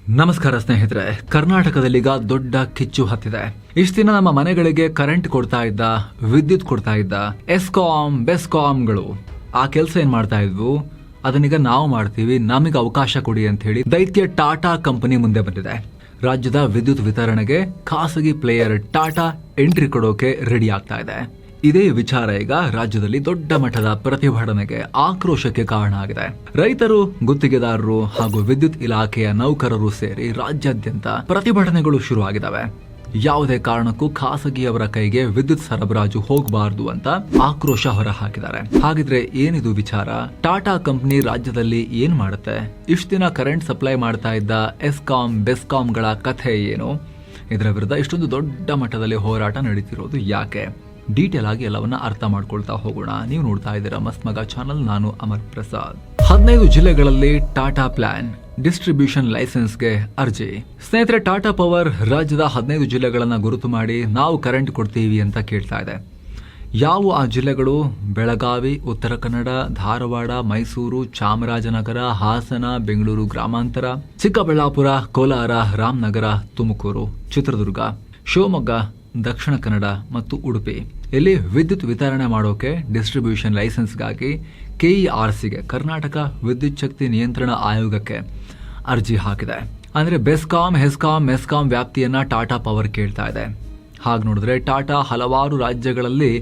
ನಮಸ್ಕಾರ ಸ್ನೇಹಿತರೆ, ಕರ್ನಾಟಕದಲ್ಲೀಗ ದೊಡ್ಡ ಕಿಚ್ಚು ಹತ್ತಿದೆ. ಇಷ್ಟು ದಿನ ನಮ್ಮ ಮನೆಗಳಿಗೆ ಕರೆಂಟ್ ಕೊಡ್ತಾ ಇದ್ದ, ವಿದ್ಯುತ್ ಕೊಡ್ತಾ ಇದ್ದ ಎಸ್ಕಾಂ ಬೆಸ್ಕಾಂಗಳು ಆ ಕೆಲಸ ಏನ್ ಮಾಡ್ತಾ ಇದ್ವು, ಅದನ್ನೀಗ ನಾವು ಮಾಡ್ತೀವಿ, ನಮಗೆ ಅವಕಾಶ ಕೊಡಿ ಅಂತ ಹೇಳಿ ದೈತ್ಯ ಟಾಟಾ ಕಂಪನಿ ಮುಂದೆ ಬಂದಿದೆ. ರಾಜ್ಯದ ವಿದ್ಯುತ್ ವಿತರಣೆಗೆ ಖಾಸಗಿ ಪ್ಲೇಯರ್ ಟಾಟಾ ಎಂಟ್ರಿ ಕೊಡೋಕೆ ರೆಡಿ ಆಗ್ತಾ ಇದೆ. ಇದೇ ವಿಚಾರ ಈಗ ರಾಜ್ಯದಲ್ಲಿ ದೊಡ್ಡ ಮಟ್ಟದ ಪ್ರತಿಭಟನೆಗೆ, ಆಕ್ರೋಶಕ್ಕೆ ಕಾರಣ ಆಗಿದೆ. ರೈತರು, ಗುತ್ತಿಗೆದಾರರು ಹಾಗೂ ವಿದ್ಯುತ್ ಇಲಾಖೆಯ ನೌಕರರು ಸೇರಿ ರಾಜ್ಯಾದ್ಯಂತ ಪ್ರತಿಭಟನೆಗಳು ಶುರುವಾಗಿದ್ದಾವೆ. ಯಾವುದೇ ಕಾರಣಕ್ಕೂ ಖಾಸಗಿಯವರ ಕೈಗೆ ವಿದ್ಯುತ್ ಸರಬರಾಜು ಹೋಗಬಾರದು ಅಂತ ಆಕ್ರೋಶ ಹೊರಹಾಕಿದ್ದಾರೆ. ಹಾಗಿದ್ರೆ ಏನಿದು ವಿಚಾರ? ಟಾಟಾ ಕಂಪನಿ ರಾಜ್ಯದಲ್ಲಿ ಏನ್ ಮಾಡುತ್ತೆ? ಇಷ್ಟು ದಿನ ಕರೆಂಟ್ ಸಪ್ಲೈ ಮಾಡ್ತಾ ಇದ್ದ ಎಸ್ಕಾಂ ಬೆಸ್ಕಾಂಗಳ ಕಥೆ ಏನು? ಇದರ ವಿರುದ್ಧ ಇಷ್ಟೊಂದು ದೊಡ್ಡ ಮಟ್ಟದಲ್ಲಿ ಹೋರಾಟ ನಡೀತಿರೋದು ಯಾಕೆ? ಡೀಟೇಲ್ ಆಗಿ ಎಲ್ಲವನ್ನ ಅರ್ಥ ಮಾಡ್ಕೊಳ್ತಾ ಹೋಗೋಣ. ನೀವು ನೋಡ್ತಾ ಇದ್ದೀರಾ ಮಸ್ತ್ ಮಗ ಚಾನಲ್, ನಾನು ಅಮರ್ ಪ್ರಸಾದ್. 15 ಜಿಲ್ಲೆಗಳಲ್ಲಿ ಟಾಟಾ ಪ್ಲಾನ್ ಡಿಸ್ಟ್ರಿಬ್ಯೂಷನ್ ಲೈಸೆನ್ಸ್ಗೆ ಅರ್ಜಿ. ಸ್ನೇಹಿತರೆ, ಟಾಟಾ ಪವರ್ ರಾಜ್ಯದ 15 ಜಿಲ್ಲೆಗಳನ್ನ ಗುರುತು ಮಾಡಿ ನಾವು ಕರೆಂಟ್ ಕೊಡ್ತೀವಿ ಅಂತ ಕೇಳ್ತಾ ಇದೆ. ಯಾವ ಆ ಜಿಲ್ಲೆಗಳು? ಬೆಳಗಾವಿ, ಉತ್ತರ ಕನ್ನಡ, ಧಾರವಾಡ, ಮೈಸೂರು, ಚಾಮರಾಜನಗರ, ಹಾಸನ, ಬೆಂಗಳೂರು ಗ್ರಾಮಾಂತರ, ಚಿಕ್ಕಬಳ್ಳಾಪುರ, ಕೋಲಾರ, ರಾಮನಗರ, ತುಮಕೂರು, ಚಿತ್ರದುರ್ಗ, ಶಿವಮೊಗ್ಗ, ದಕ್ಷಿಣ ಕನ್ನಡ ಮತ್ತು ಉಡುಪಿ. ಇಲ್ಲಿ ವಿದ್ಯುತ್ ವಿತರಣೆ ಮಾಡೋಕೆ ಡಿಸ್ಟ್ರಿಬ್ಯೂಷನ್ ಲೈಸೆನ್ಸ್ಗಾಗಿ ಕೆಇಆರ್ಸಿಗೆ, ಕರ್ನಾಟಕ ವಿದ್ಯುತ್ ಶಕ್ತಿ ನಿಯಂತ್ರಣ ಆಯೋಗಕ್ಕೆ ಅರ್ಜಿ ಹಾಕಿದೆ. ಅಂದ್ರೆ ಬೆಸ್ಕಾಂ, ಹೆಸ್ಕಾಂ, ಮೆಸ್ಕಾಂ ವ್ಯಾಪ್ತಿಯನ್ನ ಟಾಟಾ ಪವರ್ ಕೇಳ್ತಾ ಇದೆ. ಹಾಗೆ ನೋಡಿದ್ರೆ ಟಾಟಾ ಹಲವಾರು ರಾಜ್ಯಗಳಲ್ಲಿ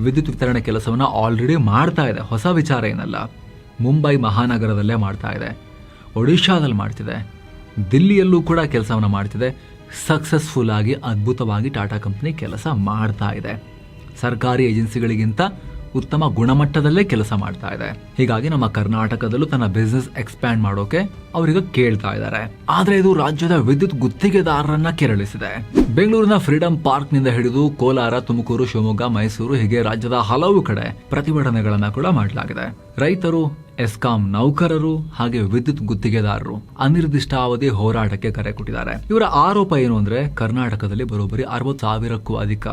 ವಿದ್ಯುತ್ ವಿತರಣೆ ಕೆಲಸವನ್ನ ಆಲ್ರೆಡಿ ಮಾಡ್ತಾ ಇದೆ. ಹೊಸ ವಿಚಾರ ಏನಲ್ಲ. ಮುಂಬೈ ಮಹಾನಗರದಲ್ಲೇ ಮಾಡ್ತಾ ಇದೆ, ಒಡಿಶಾದಲ್ಲಿ ಮಾಡ್ತಿದೆ, ದಿಲ್ಲಿಯಲ್ಲೂ ಕೂಡ ಕೆಲಸವನ್ನ ಮಾಡ್ತಿದೆ. ಸಕ್ಸಸ್ಫುಲ್ ಆಗಿ, ಅದ್ಭುತವಾಗಿ ಟಾಟಾ ಕಂಪನಿ ಕೆಲಸ ಮಾಡ್ತಾ ಇದೆ. ಸರ್ಕಾರಿ ಏಜೆನ್ಸಿಗಳಿಗಿಂತ ಉತ್ತಮ ಗುಣಮಟ್ಟದಲ್ಲೇ ಕೆಲಸ ಮಾಡ್ತಾ ಇದೆ. ಹೀಗಾಗಿ ನಮ್ಮ ಕರ್ನಾಟಕದಲ್ಲೂ ತನ್ನ ಬಿಸ್ನೆಸ್ ಎಕ್ಸ್ಪ್ಯಾಂಡ್ ಮಾಡೋಕೆ ಅವರಿಗೆ ಕೇಳ್ತಾ ಇದ್ದಾರೆ. ಆದ್ರೆ ಇದು ರಾಜ್ಯದ ವಿದ್ಯುತ್ ಗುತ್ತಿಗೆದಾರರನ್ನ ಕೆರಳಿಸಿದೆ. ಬೆಂಗಳೂರಿನ ಫ್ರೀಡಂ ಪಾರ್ಕ್ ನಿಂದ ಹಿಡಿದು ಕೋಲಾರ, ತುಮಕೂರು, ಶಿವಮೊಗ್ಗ, ಮೈಸೂರು ಹೀಗೆ ರಾಜ್ಯದ ಹಲವು ಕಡೆ ಪ್ರತಿಭಟನೆಗಳನ್ನ ಕೂಡ ಮಾಡಲಾಗಿದೆ. ರೈತರು, ಎಸ್ಕಾಂ ನೌಕರರು ಹಾಗೆ ವಿದ್ಯುತ್ ಗುತ್ತಿಗೆದಾರರು ಅನಿರ್ದಿಷ್ಟಾವಧಿ ಹೋರಾಟಕ್ಕೆ ಕರೆ ಕೊಟ್ಟಿದ್ದಾರೆ. ಇವರ ಆರೋಪ ಏನು ಅಂದ್ರೆ, ಕರ್ನಾಟಕದಲ್ಲಿ ಬರೋಬ್ಬರಿ 60,000ಕ್ಕೂ ಅಧಿಕ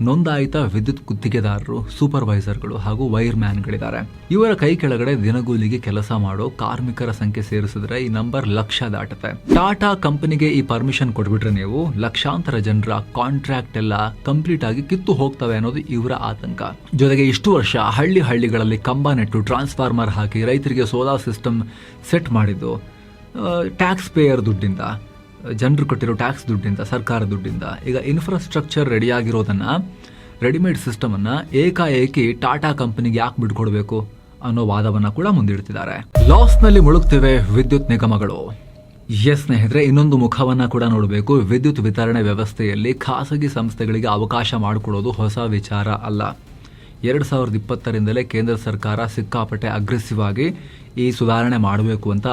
ನೋಂದಾಯಿತ ವಿದ್ಯುತ್ ಗುತ್ತಿಗೆದಾರರು, ಸೂಪರ್ವೈಸರ್ಗಳು ಹಾಗೂ ವೈರ್ ಮ್ಯಾನ್ಗಳಿದ್ದಾರೆ. ಇವರ ಕೈ ಕೆಳಗಡೆ ದಿನಗೂಲಿಗೆ ಕೆಲಸ ಮಾಡೋ ಕಾರ್ಮಿಕರ ಸಂಖ್ಯೆ ಸೇರಿಸಿದ್ರೆ ಈ ನಂಬರ್ ಲಕ್ಷ ದಾಟುತ್ತೆ. ಟಾಟಾ ಕಂಪನಿಗೆ ಈ ಪರ್ಮಿಷನ್ ಕೊಟ್ಬಿಟ್ರೆ ನೀವು ಲಕ್ಷಾಂತರ ಜನರ ಕಾಂಟ್ರಾಕ್ಟ್ ಎಲ್ಲ ಕಂಪ್ಲೀಟ್ ಆಗಿ ಕಿತ್ತು ಹೋಗ್ತವೆ ಅನ್ನೋದು ಇವರ ಆತಂಕ. ಜೊತೆಗೆ ಇಷ್ಟು ವರ್ಷ ಹಳ್ಳಿಗಳಲ್ಲಿ ಕಂಬ ನೆಟ್ಟು ಟ್ರಾನ್ಸ್ಫಾರ್ಮರ್ ಹಾಕಿ ರೈತರಿಗೆ ಸೋಲಾರ್ ಸಿಸ್ಟಮ್ ಸೆಟ್ ಮಾಡಿದ್ದು ಟ್ಯಾಕ್ಸ್ ಪೇಯರ್ ದುಡ್ಡಿಂದ, ಜನರು ಕೊಟ್ಟಿರೋ ಟ್ಯಾಕ್ಸ್ ದುಡ್ಡಿಂದ, ಸರ್ಕಾರ ದುಡ್ಡಿಂದ. ಈಗ ಇನ್ಫ್ರಾಸ್ಟ್ರಕ್ಚರ್ ರೆಡಿಯಾಗಿರೋದನ್ನ, ರೆಡಿಮೇಡ್ ಸಿಸ್ಟಮ್ ಅನ್ನ ಏಕಾಏಕಿ ಟಾಟಾ ಕಂಪನಿಗೆ ಯಾಕೆ ಬಿಟ್ಕೊಡ್ಬೇಕು ಅನ್ನೋ ವಾದವನ್ನ ಕೂಡ ಮುಂದಿಡ್ತಿದ್ದಾರೆ. ಲಾಸ್ ನಲ್ಲಿ ಮುಳುಗ್ತಿವೆ ವಿದ್ಯುತ್ ನಿಗಮಗಳು. ಎಸ್ ಸ್ನೇಹಿತರೆ, ಇನ್ನೊಂದು ಮುಖವನ್ನ ಕೂಡ ನೋಡಬೇಕು. ವಿದ್ಯುತ್ ವಿತರಣೆ ವ್ಯವಸ್ಥೆಯಲ್ಲಿ ಖಾಸಗಿ ಸಂಸ್ಥೆಗಳಿಗೆ ಅವಕಾಶ ಮಾಡಿಕೊಡೋದು ಹೊಸ ವಿಚಾರ ಅಲ್ಲ. 2020ರಿಂದಲೇ ಕೇಂದ್ರ ಸರ್ಕಾರ ಸಿಕ್ಕಾಪಟ್ಟೆ ಅಗ್ರೆಸಿವ್ ಆಗಿ ಈ ಸುಧಾರಣೆ ಮಾಡಬೇಕು ಅಂತ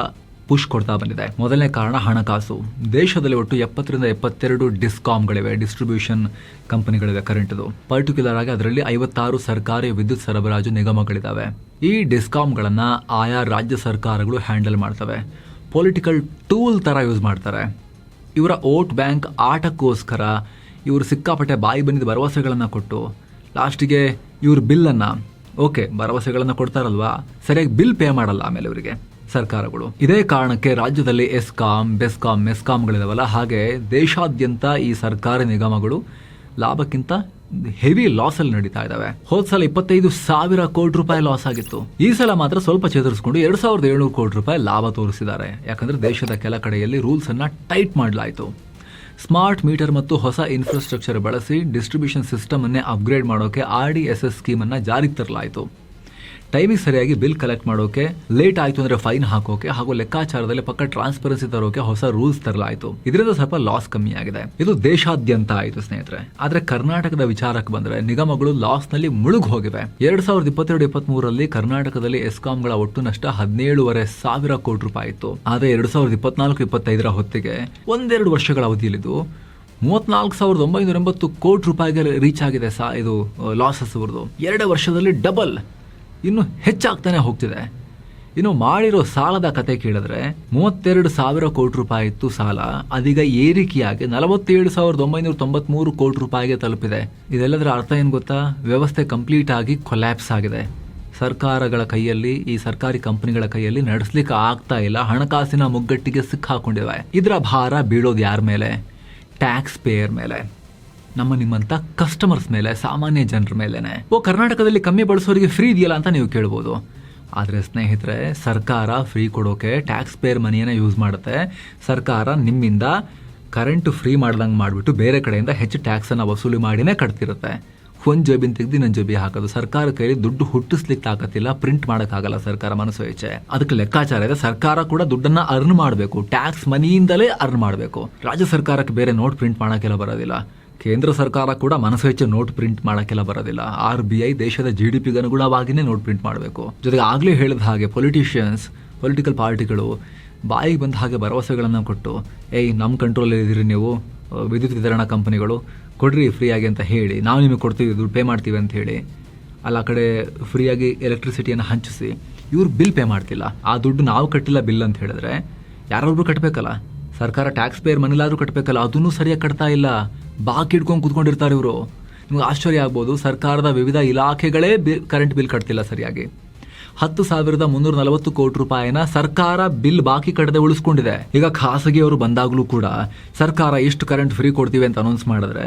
ಪುಷ್ ಕೊಡ್ತಾ ಬಂದಿದೆ. ಮೊದಲನೇ ಕಾರಣ ಹಣಕಾಸು. ದೇಶದಲ್ಲಿ ಒಟ್ಟು 70ರಿಂದ 72 ಡಿಸ್ಕಾಂಗಳಿವೆ, ಡಿಸ್ಟ್ರಿಬ್ಯೂಷನ್ ಕಂಪನಿಗಳಿವೆ ಕರೆಂಟ್ದು. ಪರ್ಟಿಕ್ಯುಲರ್ ಆಗಿ ಅದರಲ್ಲಿ 56 ಸರ್ಕಾರಿ ವಿದ್ಯುತ್ ಸರಬರಾಜು ನಿಗಮಗಳಿದಾವೆ. ಈ ಡಿಸ್ಕಾಂಗಳನ್ನ ಆಯಾ ರಾಜ್ಯ ಸರ್ಕಾರಗಳು ಹ್ಯಾಂಡಲ್ ಮಾಡ್ತವೆ. ಪೊಲಿಟಿಕಲ್ ಟೂಲ್ ತರ ಯೂಸ್ ಮಾಡ್ತಾರೆ. ಇವರ ವೋಟ್ ಬ್ಯಾಂಕ್ ಆಟಕ್ಕೋಸ್ಕರ ಇವರು ಸಿಕ್ಕಾಪಟ್ಟೆ ಬಾಯಿ ಬಂದಿದ್ದ ಭರವಸೆಗಳನ್ನ ಕೊಟ್ಟು ಲಾಸ್ಟಿಗೆ ಇವ್ರ ಬಿಲ್ಲನ್ನ, ಓಕೆ ಭರವಸೆಗಳನ್ನ ಕೊಡ್ತಾರಲ್ವಾ, ಸರಿಯಾಗಿ ಬಿಲ್ ಪೇ ಮಾಡಲ್ಲ ಆಮೇಲೆ ಇವರಿಗೆ ಸರ್ಕಾರಗಳು. ಇದೇ ಕಾರಣಕ್ಕೆ ರಾಜ್ಯದಲ್ಲಿ ಎಸ್ಕಾಂ, ಬೆಸ್ಕಾಂ, ಮೆಸ್ಕಾಂಗಳಿದಾವಲ್ಲ, ಹಾಗೆ ದೇಶಾದ್ಯಂತ ಈ ಸರ್ಕಾರಿ ನಿಗಮಗಳು ಲಾಭಕ್ಕಿಂತ ಹೆವಿ ಲಾಸ್ ಅಲ್ಲಿ ನಡೀತಾ ಇದಾವೆ. ಹೋದ್ ಸಲ 25,000 ಕೋಟಿ ರೂಪಾಯಿ ಲಾಸ್ ಆಗಿತ್ತು. ಈ ಸಲ ಮಾತ್ರ ಸ್ವಲ್ಪ ಚೇತರಿಸಿಕೊಂಡು 2,700 ಕೋಟಿ ರೂಪಾಯಿ ಲಾಭ ತೋರಿಸಿದ್ದಾರೆ. ಯಾಕಂದ್ರೆ ದೇಶದ ಕೆಲ ಕಡೆಯಲ್ಲಿ ರೂಲ್ಸ್ ಅನ್ನ ಟೈಟ್ ಮಾಡಲಾಯಿತು. ಸ್ಮಾರ್ಟ್ ಮೀಟರ್ ಮತ್ತು ಹೊಸ ಇನ್ಫ್ರಾಸ್ಟ್ರಕ್ಚರ್ ಬಳಸಿ ಡಿಸ್ಟ್ರಿಬ್ಯೂಷನ್ ಸಿಸ್ಟಮ್ ಅನ್ನೇ ಅಪ್ಗ್ರೇಡ್ ಮಾಡೋಕೆ RDSS ಸ್ಕೀಮ್ ಅನ್ನ ಜಾರಿಗೆ ತರಲಾಯಿತು. ಟೈಮಿಗೆ ಸರಿಯಾಗಿ ಬಿಲ್ ಕಲೆಕ್ಟ್ ಮಾಡೋಕೆ ಲೇಟ್ ಆಯ್ತು ಅಂದ್ರೆ ಫೈನ್ ಹಾಕೋಕೆ ಹಾಗೂ ಲೆಕ್ಕಾಚಾರದಲ್ಲಿ ಪಕ್ಕ ಟ್ರಾನ್ಸ್ಪರೆನ್ಸಿ ತರೋಕೆ ಹೊಸ ರೂಲ್ಸ್ ತರಲಾಯಿತು. ಇದರಿಂದ ಸ್ವಲ್ಪ ಲಾಸ್ ಕಮ್ಮಿ ಆಗಿದೆ. ಇದು ದೇಶಾದ್ಯಂತ ಆಯಿತು ಸ್ನೇಹಿತರೆ. ಆದ್ರೆ ಕರ್ನಾಟಕದ ವಿಚಾರಕ್ಕೆ ಬಂದ್ರೆ ನಿಗಮಗಳು ಲಾಸ್ ನಲ್ಲಿ ಮುಳುಗ್ ಹೋಗಿವೆ. 2022-23ರಲ್ಲಿ ಕರ್ನಾಟಕದಲ್ಲಿ ಎಸ್ಕಾಂಗಳ ಒಟ್ಟು ನಷ್ಟ 17,500 ಕೋಟಿ ರೂಪಾಯಿ ಇತ್ತು. ಆದ್ರೆ 2024-25ರ ಹೊತ್ತಿಗೆ ಒಂದೆರಡು ವರ್ಷಗಳ ಅವಧಿಯಲ್ಲಿದ್ದು 34,980 ಕೋಟಿ ರೂಪಾಯಿಗೆ ರೀಚ್ ಆಗಿದೆ. ಇದು ಲಾಸಸ್ ಅವರದು 2 ವರ್ಷದಲ್ಲಿ ಡಬಲ್, ಇನ್ನು ಹೆಚ್ಚಾಗ್ತಾನೆ ಹೋಗ್ತಿದೆ. ಇನ್ನು ಮಾಡಿರೋ ಸಾಲದ ಕತೆ ಕೇಳಿದ್ರೆ 32,000 ಕೋಟಿ ರೂಪಾಯಿ ಇತ್ತು ಸಾಲ, ಅದೀಗ ಏರಿಕೆಯಾಗಿ 47,993 ಕೋಟಿ ರೂಪಾಯಿಗೆ ತಲುಪಿದೆ. ಇದೆಲ್ಲದರ ಅರ್ಥ ಏನ್ ಗೊತ್ತಾ? ವ್ಯವಸ್ಥೆ ಕಂಪ್ಲೀಟ್ ಆಗಿ ಕೊಲ್ಯಾಪ್ಸ್ ಆಗಿದೆ. ಸರ್ಕಾರಗಳ ಕೈಯಲ್ಲಿ, ಈ ಸರ್ಕಾರಿ ಕಂಪನಿಗಳ ಕೈಯಲ್ಲಿ ನಡೆಸಲಿಕ್ಕೆ ಆಗ್ತಾ ಇಲ್ಲ, ಹಣಕಾಸಿನ ಮುಗ್ಗಟ್ಟಿಗೆ ಸಿಕ್ಕಾಕೊಂಡಿವೆ. ಇದರ ಭಾರ ಬೀಳೋದು ಯಾರ ಮೇಲೆ? ಟ್ಯಾಕ್ಸ್ ಪೇಯರ್ ಮೇಲೆ, ನಿಮ್ಮಂತ ಕಸ್ಟಮರ್ಸ್ ಮೇಲೆ, ಸಾಮಾನ್ಯ ಜನರ ಮೇಲೆನೆ. ಕರ್ನಾಟಕದಲ್ಲಿ ಕಮ್ಮಿ ಬಳಸೋರಿಗೆ ಫ್ರೀ ಇದೆಯಲ್ಲ ಅಂತ ನೀವು ಕೇಳ್ಬೋದು. ಆದರೆ ಸ್ನೇಹಿತರೆ, ಸರ್ಕಾರ ಫ್ರೀ ಕೊಡೋಕೆ ಟ್ಯಾಕ್ಸ್ ಪೇಯರ್ ಮನಿಯನ್ನು ಯೂಸ್ ಮಾಡುತ್ತೆ. ಸರ್ಕಾರ ನಿಮ್ಮಿಂದ ಕರೆಂಟ್ ಫ್ರೀ ಮಾಡ್ದಂಗೆ ಮಾಡಿಬಿಟ್ಟು ಬೇರೆ ಕಡೆಯಿಂದ ಹೆಚ್ಚು ಟ್ಯಾಕ್ಸನ್ನು ವಸೂಲಿ ಮಾಡಿನೇ ಕಟ್ತಿರುತ್ತೆ. ಒಂದು ಜೇಬಿನ ತೆಗೆದು ಇನ್ನೊಂದು ಜೇಬಿ ಹಾಕೋದು. ಸರ್ಕಾರ ಕೈಲಿ ದುಡ್ಡು ಹುಟ್ಟಿಸ್ಲಿಕ್ಕೆ ಆಗತ್ತಿಲ್ಲ, ಪ್ರಿಂಟ್ ಮಾಡೋಕ್ಕಾಗಲ್ಲ ಸರ್ಕಾರ ಮನಸ್ಸು ಇಚ್ಛೆ. ಅದಕ್ಕೆ ಲೆಕ್ಕಾಚಾರ ಇದೆ. ಸರ್ಕಾರ ಕೂಡ ದುಡ್ಡನ್ನು ಅರ್ನ್ ಮಾಡಬೇಕು, ಟ್ಯಾಕ್ಸ್ ಮನಿಯಿಂದಲೇ ಅರ್ನ್ ಮಾಡಬೇಕು. ರಾಜ್ಯ ಸರ್ಕಾರಕ್ಕೆ ಬೇರೆ ನೋಟ್ ಪ್ರಿಂಟ್ ಮಾಡೋಕ್ಕೆಲ್ಲ ಬರೋದಿಲ್ಲ. ಕೇಂದ್ರ ಸರ್ಕಾರ ಕೂಡ ಮನಸ್ಸು ಹೆಚ್ಚು ನೋಟ್ ಪ್ರಿಂಟ್ ಮಾಡೋಕ್ಕೆಲ್ಲ ಬರೋದಿಲ್ಲ. RBI ದೇಶದ GDPಗೆ ಅನುಗುಣವಾಗಿಯೇ ನೋಟ್ ಪ್ರಿಂಟ್ ಮಾಡಬೇಕು. ಜೊತೆಗೆ ಆಗಲೇ ಹೇಳಿದ ಹಾಗೆ ಪೊಲಿಟಿಕಲ್ ಪಾರ್ಟಿಗಳು ಬಾಯಿಗೆ ಬಂದ ಹಾಗೆ ಭರವಸೆಗಳನ್ನು ಕೊಟ್ಟು, ನಮ್ಮ ಕಂಟ್ರೋಲಲ್ಲಿ ಇದ್ದೀರಿ ನೀವು, ವಿದ್ಯುತ್ ವಿತರಣಾ ಕಂಪನಿಗಳು ಕೊಡ್ರಿ ಫ್ರೀಯಾಗಿ ಅಂತ ಹೇಳಿ, ನಾವು ನಿಮಗೆ ಕೊಡ್ತೀವಿ, ದುಡ್ಡು ಪೇ ಮಾಡ್ತೀವಿ ಅಂತ ಹೇಳಿ, ಆ ಕಡೆ ಫ್ರೀಯಾಗಿ ಎಲೆಕ್ಟ್ರಿಸಿಟಿಯನ್ನು ಹಂಚಿಸಿ ಇವ್ರು ಬಿಲ್ ಪೇ ಮಾಡ್ತಿಲ್ಲ. ಆ ದುಡ್ಡು ನಾವು ಕಟ್ಟಿಲ್ಲ ಬಿಲ್ ಅಂತ ಹೇಳಿದ್ರೆ ಯಾರೊಬ್ರು ಕಟ್ಟಬೇಕಲ್ಲ. ಸರ್ಕಾರ ಟ್ಯಾಕ್ಸ್ ಪೇಯರ್ ಮನೇಲಾದ್ರೂ ಕಟ್ಟಬೇಕಲ್ಲ, ಅದನ್ನು ಸರಿಯಾಗಿ ಕಟ್ತಾ ಇಲ್ಲ. ಬಾಕಿ ಇಟ್ಕೊಂಡು ಕೂತ್ಕೊಂಡಿರ್ತಾರೆ ಇವರು. ನಿಮ್ಗೆ ಆಶ್ಚರ್ಯ ಆಗ್ಬೋದು, ಸರ್ಕಾರದ ವಿವಿಧ ಇಲಾಖೆಗಳೇ ಕರೆಂಟ್ ಬಿಲ್ ಕಟ್ತಿಲ್ಲ ಸರಿಯಾಗಿ. 10,340 ಕೋಟಿ ರೂಪಾಯಿನ ಸರ್ಕಾರ ಬಿಲ್ ಬಾಕಿ ಕಟ್ಟದೆ ಉಳಿಸ್ಕೊಂಡಿದೆ. ಈಗ ಖಾಸಗಿಯವರು ಬಂದಾಗಲೂ ಕೂಡ ಸರ್ಕಾರ ಇಷ್ಟು ಕರೆಂಟ್ ಫ್ರೀ ಕೊಡ್ತೀವಿ ಅಂತ ಅನೌನ್ಸ್ ಮಾಡಿದ್ರೆ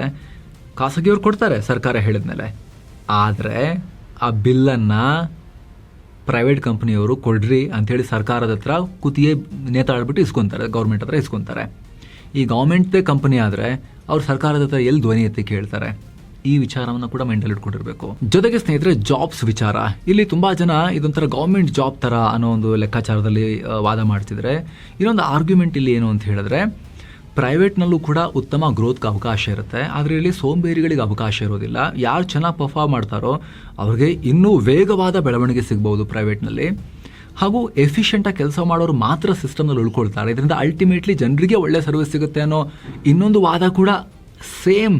ಖಾಸಗಿಯವರು ಕೊಡ್ತಾರೆ ಸರ್ಕಾರ ಹೇಳಿದ್ಮೇಲೆ. ಆದರೆ ಆ ಬಿಲ್ಲನ್ನು ಪ್ರೈವೇಟ್ ಕಂಪ್ನಿಯವರು ಕೊಡ್ರಿ ಅಂಥೇಳಿ ಸರ್ಕಾರದ ಹತ್ರ ಕುತಿಯೇ ನೇತಾಡ್ಬಿಟ್ಟು ಇಸ್ಕೊತಾರೆ, ಗೌರ್ಮೆಂಟ್ ಹತ್ರ ಇಸ್ಕೊತಾರೆ. ಈ ಗೌರ್ಮೆಂಟ್ದೇ ಕಂಪನಿ ಆದರೆ ಅವ್ರು ಸರ್ಕಾರದ ಹತ್ರ ಎಲ್ಲಿ ಧ್ವನಿ ಎತ್ತಿ ಕೇಳ್ತಾರೆ? ಈ ವಿಚಾರವನ್ನು ಕೂಡ ಮೈಂಡಲ್ಲಿ ಇಟ್ಕೊಂಡಿರಬೇಕು. ಜೊತೆಗೆ ಸ್ನೇಹಿತರೆ, ಜಾಬ್ಸ್ ವಿಚಾರ, ಇಲ್ಲಿ ತುಂಬಾ ಜನ ಇದೊಂಥರ ಗೌರ್ಮೆಂಟ್ ಜಾಬ್ ತರ ಅನ್ನೋ ಒಂದು ಲೆಕ್ಕಾಚಾರದಲ್ಲಿ ವಾದ ಮಾಡ್ತಿದ್ರೆ, ಇನ್ನೊಂದು ಆರ್ಗ್ಯುಮೆಂಟ್ ಇಲ್ಲಿ ಏನು ಅಂತ ಹೇಳಿದ್ರೆ, ಪ್ರೈವೇಟ್ನಲ್ಲೂ ಕೂಡ ಉತ್ತಮ ಗ್ರೋತ್ಗೆ ಅವಕಾಶ ಇರುತ್ತೆ. ಆದರೆ ಇಲ್ಲಿ ಸೋಂಬೇರಿಗಳಿಗೆ ಅವಕಾಶ ಇರೋದಿಲ್ಲ. ಯಾರು ಚೆನ್ನಾಗಿ ಪರ್ಫಾರ್ಮ್ ಮಾಡ್ತಾರೋ ಅವ್ರಿಗೆ ಇನ್ನೂ ವೇಗವಾದ ಬೆಳವಣಿಗೆ ಸಿಗ್ಬೋದು ಪ್ರೈವೇಟ್ನಲ್ಲಿ. ಹಾಗೂ ಎಫಿಷಿಯೆಂಟಾಗಿ ಕೆಲಸ ಮಾಡೋರು ಮಾತ್ರ ಸಿಸ್ಟಮ್ನಲ್ಲಿ ಉಳ್ಕೊಳ್ತಾರೆ. ಇದರಿಂದ ಅಲ್ಟಿಮೇಟ್ಲಿ ಜನರಿಗೆ ಒಳ್ಳೆ ಸರ್ವಿಸ್ ಸಿಗುತ್ತೆ ಅನ್ನೋ ಇನ್ನೊಂದು ವಾದ ಕೂಡ ಸೇಮ್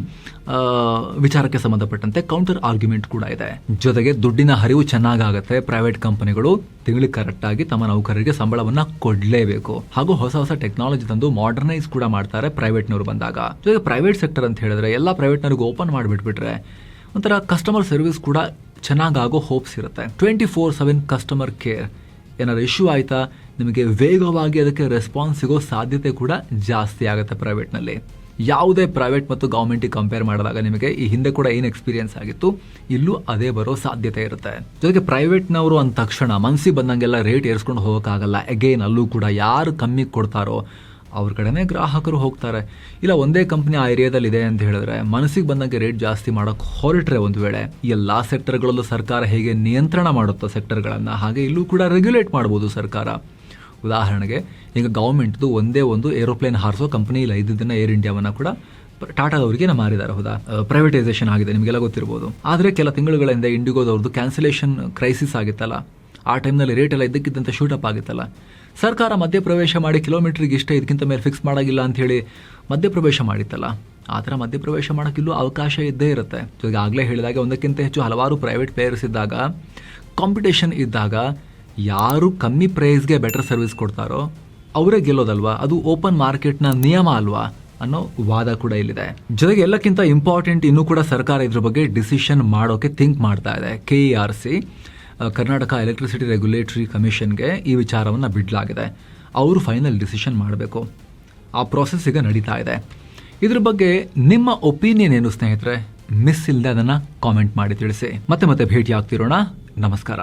ವಿಚಾರಕ್ಕೆ ಸಂಬಂಧಪಟ್ಟಂತೆ ಕೌಂಟರ್ ಆರ್ಗ್ಯುಮೆಂಟ್ ಕೂಡ ಇದೆ. ಜೊತೆಗೆ ದುಡ್ಡಿನ ಹರಿವು ಚೆನ್ನಾಗಾಗುತ್ತೆ. ಪ್ರೈವೇಟ್ ಕಂಪನಿಗಳು ತಿಂಗಳಿಗೆ ಕರೆಕ್ಟಾಗಿ ತಮ್ಮ ನೌಕರರಿಗೆ ಸಂಬಳವನ್ನ ಕೊಡಲೇಬೇಕು. ಹಾಗೂ ಹೊಸ ಟೆಕ್ನಾಲಜಿ ತಂದು ಮಾಡರ್ನೈಸ್ ಕೂಡ ಮಾಡ್ತಾರೆ ಪ್ರೈವೇಟ್ನವರು ಬಂದಾಗ. ಜೊತೆಗೆ ಪ್ರೈವೇಟ್ ಸೆಕ್ಟರ್ ಅಂತ ಹೇಳಿದ್ರೆ ಎಲ್ಲ ಪ್ರೈವೇಟ್ನವ್ರಿಗೆ ಓಪನ್ ಮಾಡಿಬಿಟ್ಬಿಟ್ರೆ ಒಂಥರ ಕಸ್ಟಮರ್ ಸರ್ವಿಸ್ ಕೂಡ ಚೆನ್ನಾಗಾಗೋ ಹೋಪ್ಸ್ ಇರುತ್ತೆ. 24/7 ಕಸ್ಟಮರ್ ಕೇರ್. ಏನಾದ್ರು ಇಶ್ಯೂ ಆಯಿತಾ ನಿಮಗೆ ವೇಗವಾಗಿ ಅದಕ್ಕೆ ರೆಸ್ಪಾನ್ಸ್ ಸಿಗೋ ಸಾಧ್ಯತೆ ಕೂಡ ಜಾಸ್ತಿ ಆಗುತ್ತೆ ಪ್ರೈವೇಟ್ನಲ್ಲಿ. ಯಾವುದೇ ಪ್ರೈವೇಟ್ ಮತ್ತು ಗೌರ್ಮೆಂಟಿಗೆ ಕಂಪೇರ್ ಮಾಡಿದಾಗ ನಿಮಗೆ ಈ ಹಿಂದೆ ಕೂಡ ಏನು ಎಕ್ಸ್ಪೀರಿಯನ್ಸ್ ಆಗಿತ್ತು, ಇಲ್ಲೂ ಅದೇ ಬರೋ ಸಾಧ್ಯತೆ ಇರುತ್ತೆ. ಜೊತೆಗೆ ಪ್ರೈವೇಟ್ನವರು ಅಂದ ತಕ್ಷಣ ಮನಸ್ಸಿಗೆ ಬಂದಂಗೆಲ್ಲ ರೇಟ್ ಏರಿಸ್ಕೊಂಡು ಹೋಗೋಕ್ಕಾಗಲ್ಲ. ಅಗೇನ್ ಅಲ್ಲೂ ಕೂಡ ಯಾರು ಕಮ್ಮಿ ಕೊಡ್ತಾರೋ ಅವ್ರ ಕಡೆನೇ ಗ್ರಾಹಕರು ಹೋಗ್ತಾರೆ. ಇಲ್ಲ ಒಂದೇ ಕಂಪ್ನಿ ಆ ಏರಿಯಾದಲ್ಲಿ ಇದೆ ಅಂತ ಹೇಳಿದ್ರೆ ಮನಸ್ಸಿಗೆ ಬಂದಂಗೆ ರೇಟ್ ಜಾಸ್ತಿ ಮಾಡೋಕ್ಕೆ ಹೊರಟ್ರೆ ಒಂದು ವೇಳೆ ಎಲ್ಲ ಸೆಕ್ಟರ್ಗಳಲ್ಲೂ ಸರ್ಕಾರ ಹೇಗೆ ನಿಯಂತ್ರಣ ಮಾಡುತ್ತೋ ಸೆಕ್ಟರ್ಗಳನ್ನು, ಹಾಗೆ ಇಲ್ಲೂ ಕೂಡ ರೆಗ್ಯುಲೇಟ್ ಮಾಡ್ಬೋದು ಸರ್ಕಾರ. ಉದಾಹರಣೆಗೆ ಈಗ ಗೌರ್ಮೆಂಟ್ದು ಒಂದೇ ಒಂದು ಏರೋಪ್ಲೇನ್ ಹಾರಿಸೋ ಕಂಪನಿ ಇಲ್ಲ, ಇದ್ದನ್ನ ಏರ್ ಇಂಡಿಯಾವನ್ನು ಕೂಡ ಟಾಟಾದವರಿಗೆ ಮಾರಿದ್ದಾರೆ. ಹೌದಾ, ಪ್ರೈವೇಟೈಸೇಷನ್ ಆಗಿದೆ, ನಿಮಗೆಲ್ಲ ಗೊತ್ತಿರ್ಬೋದು. ಆದರೆ ಕೆಲ ತಿಂಗಳುಗಳಿಂದ ಇಂಡಿಗೋದವ್ರದ್ದು ಕ್ಯಾನ್ಸಲೇಷನ್ ಕ್ರೈಸಿಸ್ ಆಗಿತ್ತಲ್ಲ, ಆ ಟೈಮ್ನಲ್ಲಿ ರೇಟ್ ಎಲ್ಲ ಇದ್ದಕ್ಕಿದ್ದಂತೆ ಶೂಟಪ್ ಆಗಿತ್ತಲ್ಲ. ಸರ್ಕಾರ ಮಧ್ಯಪ್ರವೇಶ ಮಾಡಿ ಕಿಲೋಮೀಟ್ರಿಗೆ ಇಷ್ಟ, ಇದಕ್ಕಿಂತ ಮೇಲೆ ಫಿಕ್ಸ್ ಮಾಡೋಂಗಿಲ್ಲ ಅಂಥೇಳಿ ಮಧ್ಯಪ್ರವೇಶ ಮಾಡಿತ್ತಲ್ಲ. ಆ ಥರ ಮಧ್ಯಪ್ರವೇಶ ಮಾಡೋಕ್ಕಿಲ್ಲೂ ಅವಕಾಶ ಇದ್ದೇ ಇರುತ್ತೆ. ಜೊತೆಗೆ ಆಗಲೇ ಹೇಳಿದಾಗ ಒಂದಕ್ಕಿಂತ ಹೆಚ್ಚು ಹಲವಾರು ಪ್ರೈವೇಟ್ ಪ್ಲೇಯರ್ಸ್ ಇದ್ದಾಗ, ಕಾಂಪಿಟೇಷನ್ ಇದ್ದಾಗ ಯಾರು ಕಮ್ಮಿ ಪ್ರೈಸ್ಗೆ ಬೆಟರ್ ಸರ್ವಿಸ್ ಕೊಡ್ತಾರೋ ಅವರೇ ಗೆಲ್ಲೋದಲ್ವಾ? ಅದು ಓಪನ್ ಮಾರ್ಕೆಟ್ನ ನಿಯಮ ಅಲ್ವಾ ಅನ್ನೋ ವಾದ ಕೂಡ ಇಲ್ಲಿದೆ. ಜೊತೆಗೆ ಎಲ್ಲಕ್ಕಿಂತ ಇಂಪಾರ್ಟೆಂಟ್, ಇನ್ನೂ ಕೂಡ ಸರ್ಕಾರ ಇದ್ರ ಬಗ್ಗೆ ಡಿಸಿಷನ್ ಮಾಡೋಕೆ ಥಿಂಕ್ ಮಾಡ್ತಾ ಇದೆ. KERC ಕರ್ನಾಟಕ ಎಲೆಕ್ಟ್ರಿಸಿಟಿ ರೆಗ್ಯುಲೇಟರಿ ಕಮಿಷನ್ಗೆ ಈ ವಿಚಾರವನ್ನು ಬಿಡಲಾಗಿದೆ. ಅವರು ಫೈನಲ್ ಡಿಸಿಷನ್ ಮಾಡಬೇಕು. ಆ ಪ್ರಾಸೆಸ್ ಈಗ ನಡೀತಾ ಇದೆ. ಇದ್ರ ಬಗ್ಗೆ ನಿಮ್ಮ ಒಪಿನಿಯನ್ ಏನು ಸ್ನೇಹಿತರೆ? ಮಿಸ್ ಇಲ್ಲದೆ ಅದನ್ನು ಕಾಮೆಂಟ್ ಮಾಡಿ ತಿಳಿಸಿ. ಮತ್ತೆ ಭೇಟಿ ಆಗ್ತಿರೋಣ. ನಮಸ್ಕಾರ.